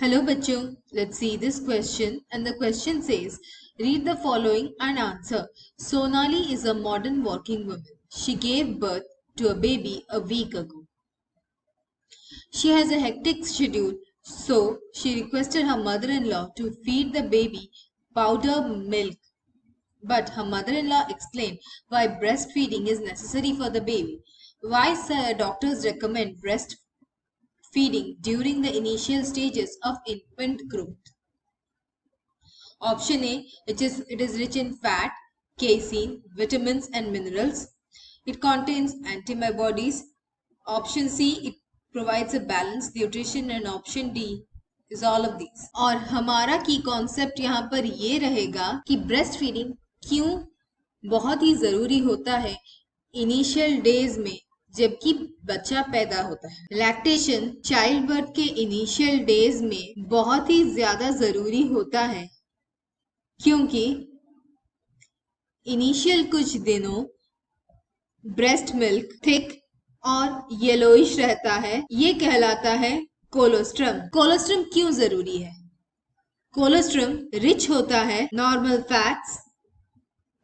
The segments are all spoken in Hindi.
Hello bachcho, let's see this question and the question says read the following and answer. Sonali is a modern working woman. She gave birth to a baby a week ago. She has a hectic schedule, so she requested her mother-in-law to feed the baby powder milk. But her mother-in-law explained why breastfeeding is necessary for the baby. Why doctors recommend breastfeeding during the initial stages of infant growth? Option A, it is rich in fat, casein, vitamins and minerals. It contains antibodies. Option C, it provides a balanced nutrition and option D is all of these. और हमारा की कॉन्सेप्ट यहाँ पर ये रहेगा कि ब्रेस्ट फीडिंग क्यों बहुत ही जरूरी होता है इनिशियल डेज में जबकि बच्चा पैदा होता है। लैक्टेशन चाइल्ड बर्थ के इनिशियल डेज में बहुत ही ज्यादा जरूरी होता है क्योंकि इनिशियल कुछ दिनों ब्रेस्ट मिल्क थिक और येलोइश रहता है, ये कहलाता है कोलोस्ट्रम। कोलोस्ट्रम क्यों जरूरी है? कोलोस्ट्रम रिच होता है नॉर्मल फैट्स,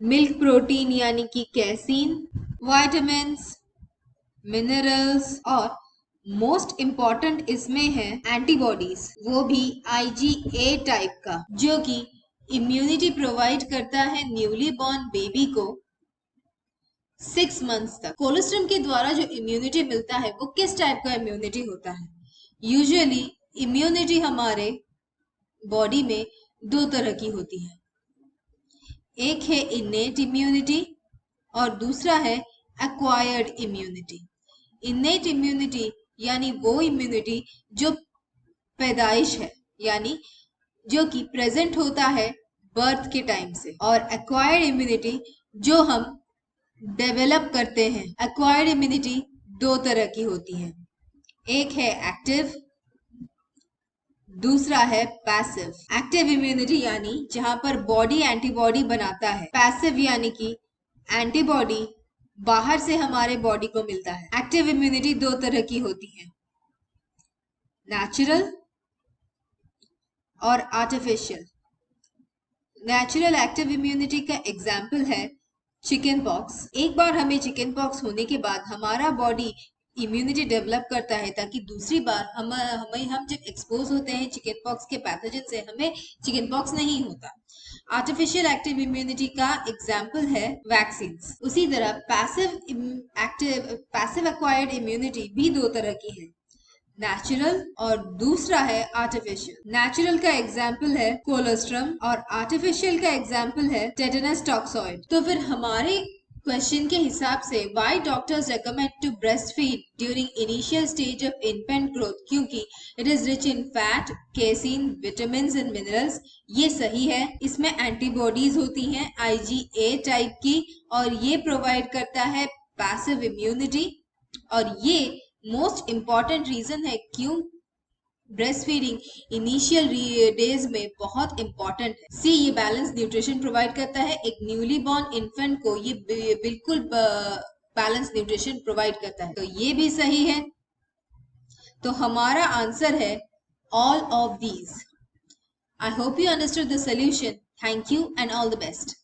मिल्क प्रोटीन यानी कि कैसीन, विटामिन्स, मिनरल्स और मोस्ट इंपॉर्टेंट इसमें है एंटीबॉडीज, वो भी IgA टाइप का, जो कि इम्यूनिटी प्रोवाइड करता है न्यूली बॉर्न बेबी को 6 मंथ्स तक। कोलोस्ट्रम के द्वारा जो इम्यूनिटी मिलता है वो किस टाइप का इम्यूनिटी होता है? यूजुअली इम्यूनिटी हमारे बॉडी में दो तरह की होती है, एक है इनेट इम्यूनिटी और दूसरा है एक्वायर्ड इम्यूनिटी। इनेट इम्यूनिटी यानी वो इम्यूनिटी जो पैदाइश है, यानी जो कि प्रेजेंट होता है बर्थ के टाइम से, और एक्वायर्ड इम्यूनिटी जो हम डेवलप करते हैं। एक्वायर्ड इम्यूनिटी दो तरह की होती है, एक है एक्टिव, दूसरा है पैसिव। एक्टिव इम्यूनिटी यानी जहां पर बॉडी एंटीबॉडी बनाता है, पैसिव यानी कि एंटीबॉडी बाहर से हमारे बॉडी को मिलता है। एक्टिव इम्यूनिटी दो तरह की होती है, नेचुरल और आर्टिफिशियल। नेचुरल एक्टिव इम्यूनिटी का एग्जाम्पल है चिकन पॉक्स। एक बार हमें चिकन पॉक्स होने के बाद हमारा बॉडी इम्यूनिटी डेवलप करता है ताकि दूसरी बार हम जब एक्सपोज होते हैं चिकन पॉक्स के पैथोजन से हमें चिकन पॉक्स नहीं होता। आर्टिफिशियल एक्टिव इम्यूनिटी का एग्जाम्पल है वैक्सीन। उसी तरह पैसिव एक्वायर्ड इम्यूनिटी भी दो तरह की है, नेचुरल और दूसरा है आर्टिफिशियल। नेचुरल का एग्जाम्पल है कोलोस्ट्रम और आर्टिफिशियल का एग्जाम्पल है टेटनस टॉक्सॉइड। तो फिर हमारे क्वेश्चन के हिसाब से why doctors recommend to breast feed during initial stage of infant growth, क्योंकि it is rich in fat, casein, vitamins and minerals. ये सही है, इसमें एंटीबॉडीज होती हैं IgA टाइप की और ये प्रोवाइड करता है पैसिव इम्यूनिटी। और ये मोस्ट इंपॉर्टेंट रीजन है क्यों ब्रेस्ट फीडिंग इनिशियल डेज में बहुत इंपॉर्टेंट है। सी, ये बैलेंस न्यूट्रिशन प्रोवाइड करता है, एक न्यूली बॉर्न इन्फेंट को ये बिल्कुल बैलेंस न्यूट्रिशन प्रोवाइड करता है, तो ये भी सही है। तो हमारा आंसर है all of these. I hope you understood the solution. Thank you and all the best.